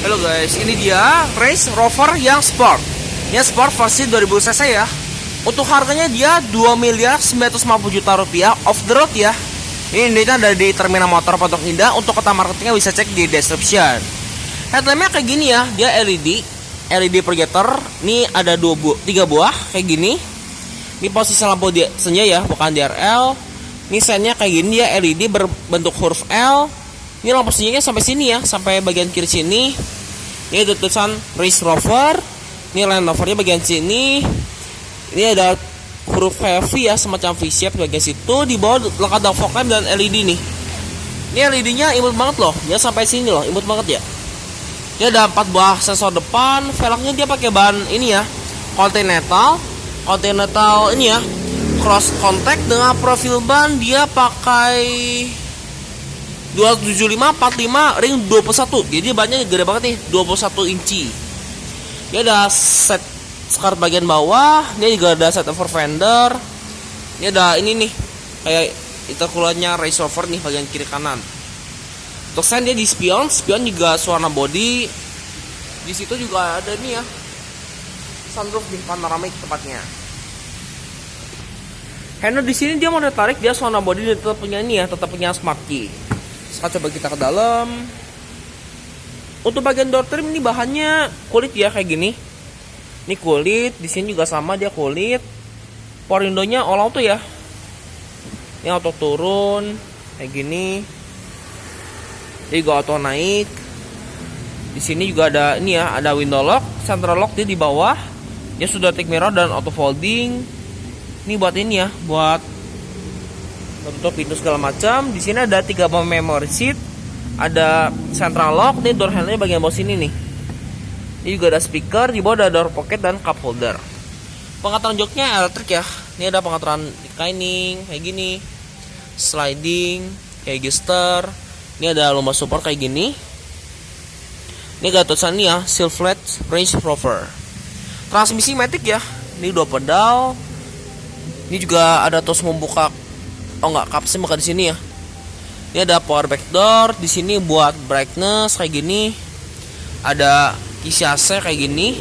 Halo guys, ini dia Range Rover yang Sport. Yang Sport versi 2000 cc ya. Untuk harganya dia 2.950.000.000 off the road ya. Ini ada di terminal motor Pondok Indah. Untuk kota marketingnya bisa cek di description. Headlampnya kayak gini ya, dia LED projector. Ini ada 3 buah kayak gini. Ini posisi lampu dia senja ya, bukan DRL. Ini sennya kayak gini ya, LED berbentuk huruf L. Ini lampu senyanya sampai sini ya, sampai bagian kiri sini. Ini ada tulisan Range Rover. Ini Land Rovernya bagian sini. Ini ada huruf heavy ya, semacam V-shape bagian situ. Di bawah lengkap ada fog lamp dan LED nih. Ini LED-nya imut banget loh. Dia sampai sini loh, imut banget ya. Ini ada 4 buah sensor depan. Velgnya dia pakai bahan ini ya, Continental ini ya, cross contact dengan profil ban dia pakai 275/45 ring 21. Jadi bannya gede banget nih, 21 inci. Ini ada set skirt bagian bawah. Ini juga ada set over fender. Ini ada ini nih, kayak intercoolernya Range Rover nih bagian kiri kanan. Untuk sen dia di spion juga warna body. Di situ juga ada nih ya, sunroof di panoramik tempatnya. Handle di sini dia mau ditarik, dia warna body dia tetap punya ini ya, tetap punya smart key. Sekarang coba kita ke dalam. Untuk bagian door trim ini bahannya kulit ya, kayak gini. Ini kulit, di sini juga sama dia kulit. Power window-nya all auto ya. Ini auto turun kayak gini. Ini juga auto naik. Di sini juga ada ini ya, ada window lock, central lock dia di bawah. Dia sudah take mirror dan auto folding. Ini buat ini ya, buat tutup pintu segala macam. Di sini ada 3 memory seat, ada central lock. Ini door handle-nya bagian bawah sini nih. Ini juga ada speaker, di bawah ada door pocket dan cup holder. Pengaturan joknya elektrik ya. Ini ada pengaturan reclining kayak gini, sliding kayak gesture. Ini ada lumbar support kayak gini. Ini agak tulisan nih ya, Silverlet Range Rover. Transmisi matic ya. Ini 2 pedal. Ini juga ada tos membuka. Oh enggak, kapsnya bukan di sini ya. Ini ada power back door, di sini buat brightness kayak gini. Ada isi AC kayak gini.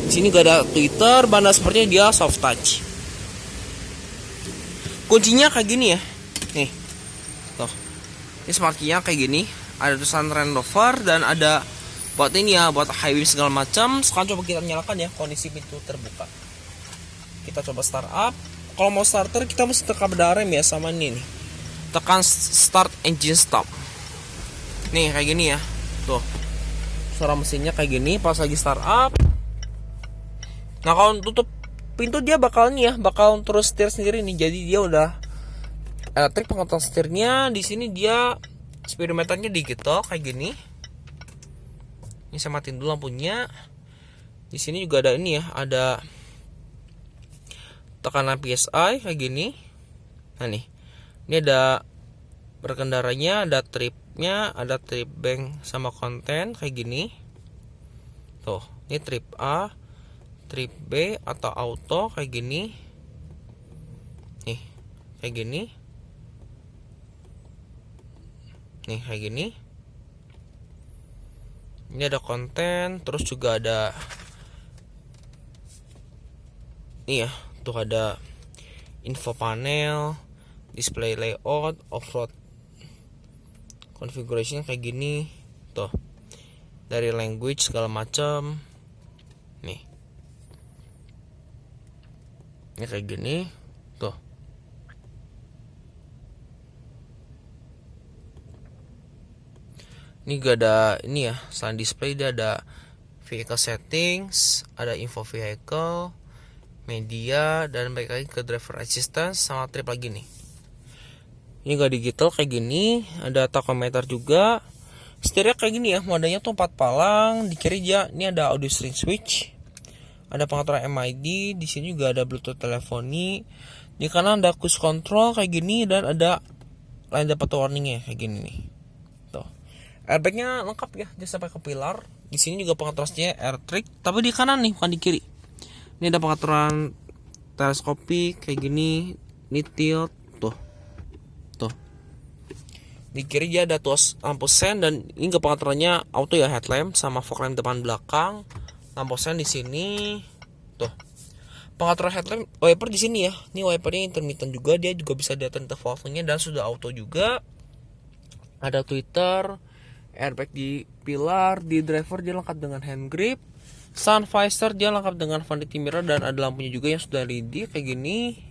Di sini juga ada tweeter, banda sepertinya dia soft touch. Kuncinya kayak gini ya. Nih. Tuh. Ini smart key-nya kayak gini. Ada tulisan Range Rover dan ada buat ini ya, buat high beam segala macam. Sekarang coba kita nyalakan ya, kondisi pintu terbuka. Kita coba start up. Kalau mau starter kita mesti tekan rem ya, sama ini nih. Tekan start engine stop. Nih kayak gini ya. Tuh. Suara mesinnya kayak gini pas lagi start up. Nah, kalau tutup pintu dia bakal nih ya, bakal terus setir sendiri nih. Jadi dia udah elektrik pengontrol setirnya. Di sini dia speedometernya digital kayak gini. Ini saya matiin dulu lampunya. Di sini juga ada ini ya, ada tekanan PSI kayak gini. Nah nih, ini ada berkendaranya, ada tripnya, ada trip bank sama konten kayak gini. Tuh, ini trip A, trip B atau auto kayak gini. Nih, kayak gini. Nih, kayak gini. Ini ada konten, terus juga ada ini ya. Tuh ada info panel, display layout, off-road configuration kayak gini. Tuh, dari language segala macam. Nih, ini kayak gini. Tuh, ini juga ada ini ya, selain display dia ada vehicle settings, ada info vehicle, media, dan balik lagi ke driver assistance sama trip lagi nih. Ini gak digital kayak gini, ada tachometer juga. Setirnya kayak gini ya, modenya tuh 4 palang. Di kiri dia ini ada audio string switch, ada pengaturan MID. Di sini juga ada Bluetooth teleponi. Di kanan ada cruise control kayak gini dan ada line dapat warningnya kayak gini nih. Tuh, airbagnya lengkap ya, dia sampai ke pilar. Di sini juga pengaturan setirnya electric, tapi di kanan nih bukan di kiri. Ini ada pengaturan teleskopik kayak gini, ini tilt, tuh. Di kiri dia ada tuas lampu sen, dan ini pengaturannya auto ya, headlamp sama fog lamp depan belakang. Lampu sen di sini. Tuh. Pengaturan headlamp wiper di sini ya. Ini wipernya intermittent juga, dia juga bisa diatur intervalnya dan sudah auto juga. Ada tweeter, airbag di pilar, di driver dia lengkap dengan hand grip. Sun visor dia lengkap dengan vanity mirror dan ada lampunya juga yang sudah LED kayak gini.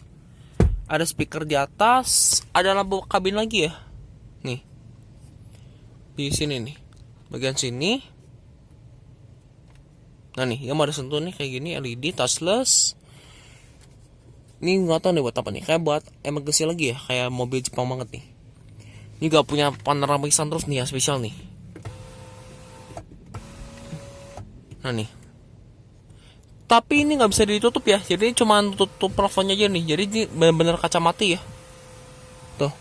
Ada speaker di atas, ada lampu kabin lagi ya. Nih. Di sini nih. Bagian sini. Nah nih, yang ada sentuh nih kayak gini, LED touchless. Ini nggak tahu nih buat apa nih, kayak buat emergency lagi ya, kayak mobil Jepang banget nih. Ini gak punya panoramic sunroof nih ya, spesial nih. Nah nih. Tapi ini nggak bisa ditutup ya, jadi cuma tutup plafonnya aja nih. Jadi ini benar-benar kaca mati ya. Tuh.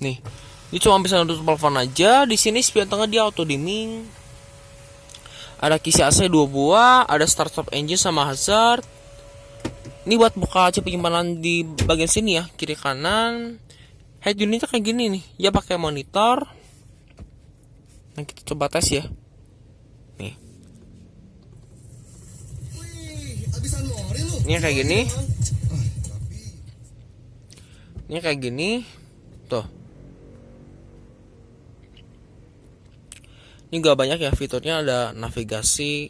Nih, ini cuma bisa nutup plafon aja. Di sini spion tengah dia auto dimming. Ada kisi AC 2 buah, ada start stop engine sama hazard. Ini buat buka chip penyimpanan di bagian sini ya, kiri kanan. Head unitnya kayak gini nih, dia pakai monitor. Nah, kita coba tes ya. Nih. Ini kayak gini. Ini kayak gini. Tuh. Ini gak banyak ya fiturnya, ada navigasi.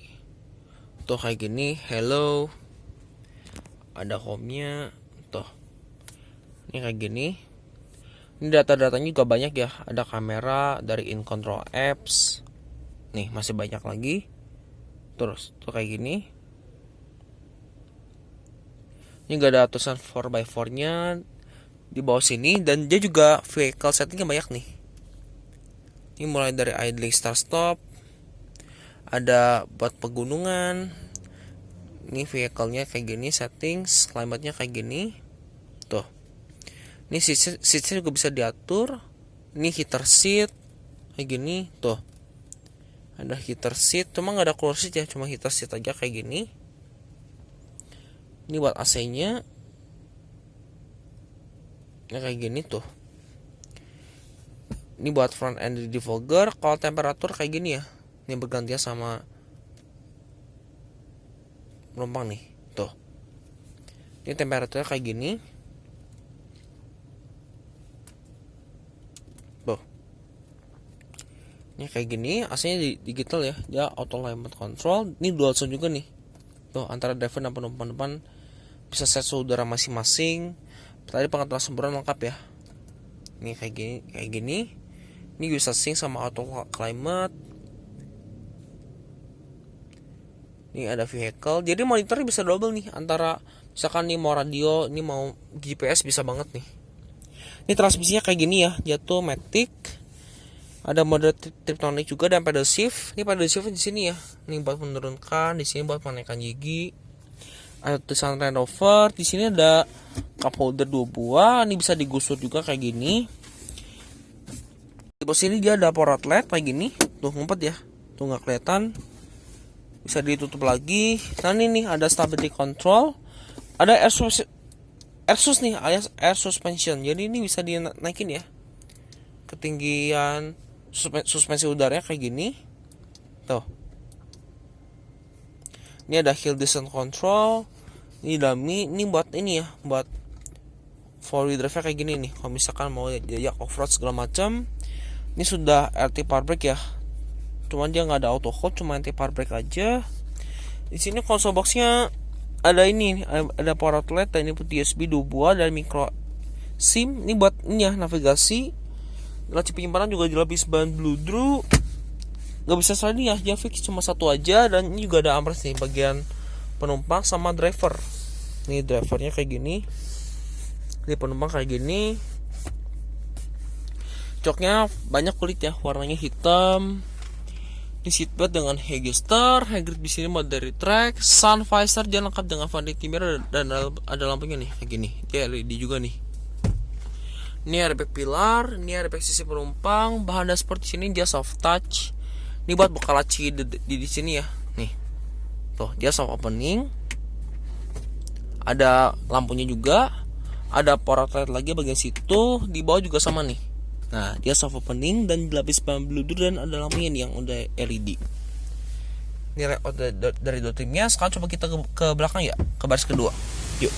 Tuh kayak gini, hello. Ada home-nya. Tuh. Ini kayak gini. Ini data-datanya juga banyak ya. Ada kamera, dari in control apps. Nih, masih banyak lagi. Terus, tuh kayak gini. Ini gak ada tulisan 4x4-nya di bawah sini. Dan dia juga vehicle settingnya banyak nih. Ini mulai dari idling, start stop. Ada buat pegunungan. Ini vehicle-nya kayak gini, settings, climate-nya kayak gini. Tuh. Ini seat-nya juga bisa diatur. Ini heater seat kayak gini, tuh. Ada heater seat, cuma nggak ada cooler seat ya, cuma heater seat aja kayak gini. Ini buat AC-nya. Ini kayak gini tuh. Ini buat front end defogger. Kalau temperatur kayak gini ya. Ini bergantian sama penumpang nih. Tuh. Ini temperaturnya kayak gini. Tuh. Ini kayak gini. AC-nya digital ya. Dia auto climate control. Ini dual zone juga nih. Tuh, antara driver dan penumpang depan bisa set suhu udara masing-masing. Tadi pengaturan semburan lengkap ya. Ini kayak gini. Ini bisa sync sama auto climate. Ini ada vehicle. Jadi monitornya bisa double nih, antara misalkan nih mau radio, ini mau GPS bisa banget nih. Ini transmisinya kayak gini ya, jatuh matic. Ada mode triptonic juga dan pedal shift. Ini pedal shift di sini ya. Ini buat menurunkan, di sini buat menaikkan gigi. Ada tulisan Randover. Di sini ada cup holder 2 buah. Ini bisa digusur juga kayak gini. Di bawah sini dia ada power outlet kayak gini. Tuh ngumpet ya. Tuh nggak kelihatan. Bisa ditutup lagi. Nah ini nih ada stability control. Ada air sus nih, alias air suspension. Jadi ini bisa dinaikin ya. Ketinggian suspensi udaranya kayak gini. Tuh. Ini ada hill descent control. Ini dummy. Ini buat ini ya, buat 4-wheel drive kayak gini nih. Kalau misalkan mau jajak off-road segala macam. Ini sudah RT power brake ya. Cuman dia nggak ada auto hold, cuma anti power brake aja. Di sini console boxnya ada ini, ada power outlet, dan ini putih USB 2 buah dan micro SIM. Ini buat ini ya, navigasi. Laci penyimpanan juga dilapis bahan bludru. Gak bisa sliding ya, dia fix cuma satu aja. Dan ini juga ada armrest nih, bagian penumpang sama driver. Ini drivernya kayak gini. Ini penumpang kayak gini. Joknya banyak kulit ya, warnanya hitam. Ini seatbelt dengan Hegister, Hegrip di sini mode dari track, sun visor dia lengkap dengan vanity mirror dan ada lampunya nih kayak gini. Dia LED juga nih. Ini airbag pilar, ini airbag sisi penumpang, bahan dashboard di sini dia soft touch. Ini buat buka laci di sini ya. Nih. Tuh, dia soft opening. ada lampunya juga, ada power outlet lagi bagian situ, di bawah juga sama nih. Nah, dia soft opening dan dilapis pelindung dan ada lampunya nih yang udah LED. Ini layout dari door trimnya. Sekarang coba kita ke belakang ya, ke baris kedua. Yuk.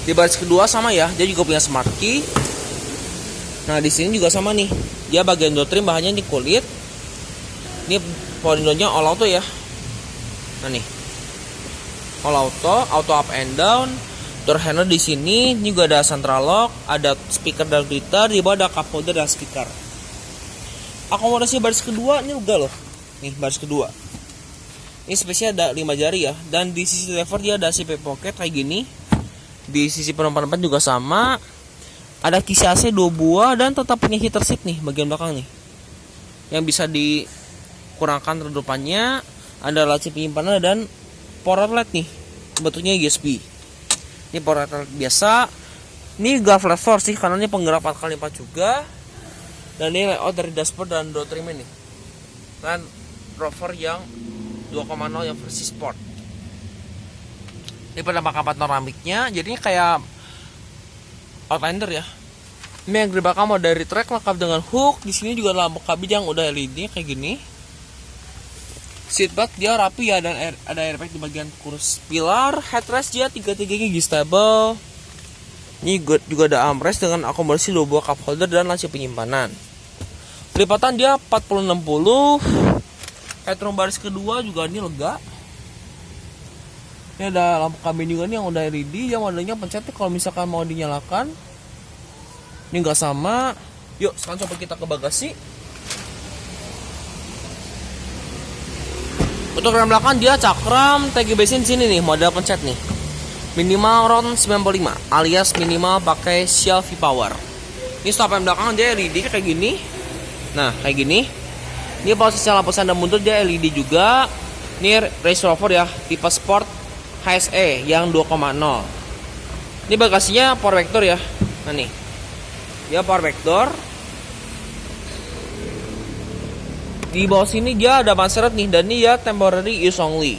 Di baris kedua sama ya, dia juga punya smart key. Nah, di sini juga sama nih. Dia bagian door trim bahannya di kulit. Ini power window-nya all auto ya. Nah nih, all auto up and down. Door handle di sini, ini juga ada central lock, ada speaker dan tweeter, di bawah ada cup holder dan speaker. Akomodasi baris kedua ini juga loh. Nih baris kedua. Ini spesial ada 5 jari ya, dan di sisi lever dia ada zip pocket kayak gini. Di sisi penumpang depan juga sama. Ada kisi AC 2 buah dan tetap punya heater seat nih bagian belakang nih. Yang bisa dikurangkan redupannya, ada laci penyimpanan dan power outlet nih. Bentuknya USB. Ini power outlet biasa. Ini gak flat floor sih karena ini penggerak 4x4 juga. Dan ini layout dari dashboard dan door trim ini. Dan Rover yang 2.0 yang versi sport. Ini penampakan panoramiknya, jadinya kayak Outlander ya. Ini yang di belakang mau dari track lengkap dengan hook. Di sini juga lampu kabin yang udah LED kayak gini. Seatbelt dia rapi ya, dan ada airbag di bagian kursi. Pilar headrest dia 3 gigi stable. Ini juga ada armrest dengan akomodasi 2 buah cup holder dan laci penyimpanan. Lipatan dia 40-60. Headroom baris kedua juga ini lega. Ini ada lampu kabin juga nih yang udah LED. Yang modelnya pencet kalau misalkan mau dinyalakan. Ini enggak sama. Yuk sekarang coba kita ke bagasi. Untuk rem belakang dia cakram tag bensin sini nih, model pencet nih. Minimal RON 95 alias minimal pakai Shell V-Power. Ini stop rem belakang dia LED kayak gini. Nah, kayak gini. Ini posisi lampu sandal mundur dia LED juga. Ini Range Rover ya, tipe Sport HSE yang 2.0. Ini bagasinya power vector ya. Nah nih. Dia power vector. Di bawah sini dia ada ban serep nih, dan ini ya temporary use only.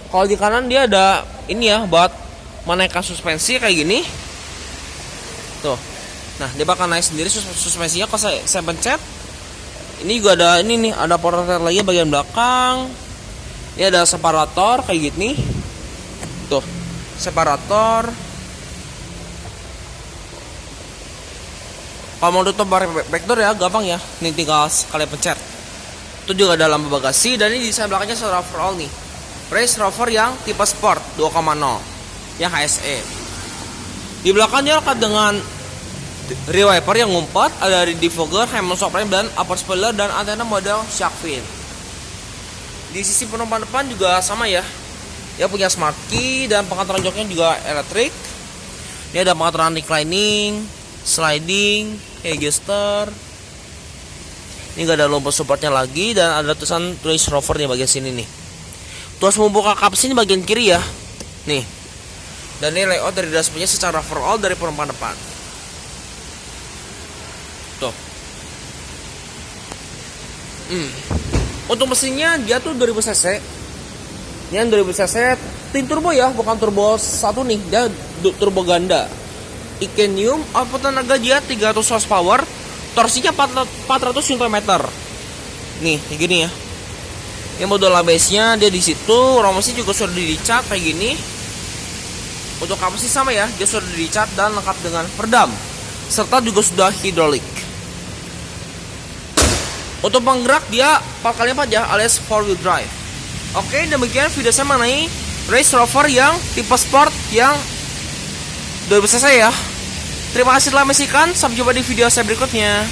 Kalau di kanan dia ada ini ya buat menaikkan suspensi kayak gini. Tuh. Nah, dia bakal naik sendiri suspensinya kalau saya pencet. Ini juga ada ini nih, ada power lagi bagian belakang. Ini ada separator kayak gini. Tuh, separator. Kalau mau tutup backdoor ya gampang ya. Ini tinggal sekali pencet. Itu juga ada lampu bagasi, dan ini desain belakangnya overall nih. Range Rover yang tipe Sport 2.0 yang HSE. Di belakangnya lengkap dengan rear wiper yang ngumpat, ada defogger, helm subframe dan upper spoiler, dan antena model shark fin. Di sisi penumpang depan juga sama ya. Dia punya smart key dan pengaturan joknya juga elektrik. Ini ada pengaturan reclining, sliding, adjuster. Ini gak ada lumbar supportnya lagi, dan ada tulisan Range Rover di bagian sini nih. Tuas membuka kap sini bagian kiri ya. Nih. Dan ini layout dari dashboardnya secara overall dari penumpang depan. Tuh. Untuk mesinnya dia tuh 2000 cc. Ini yang 2000 cc twin turbo ya, bukan turbo 1 nih. Dia turbo ganda. Iconium, output tenaga dia 300 horsepower, torsinya 400 Nm. Nih, kayak gini ya. Ini modul ABS-nya dia di situ, romasi juga sudah dicat kayak gini. Untuk kapasitas sama ya, dia sudah dicat dan lengkap dengan peredam, serta juga sudah hidrolik. Untuk penggerak dia 4x4 ya, alias 4-wheel drive. Oke, demikian video saya mengenai Range Rover yang tipe Sport yang 2000 cc ya. Terima kasih telah menyaksikan. Sampai jumpa di video saya berikutnya.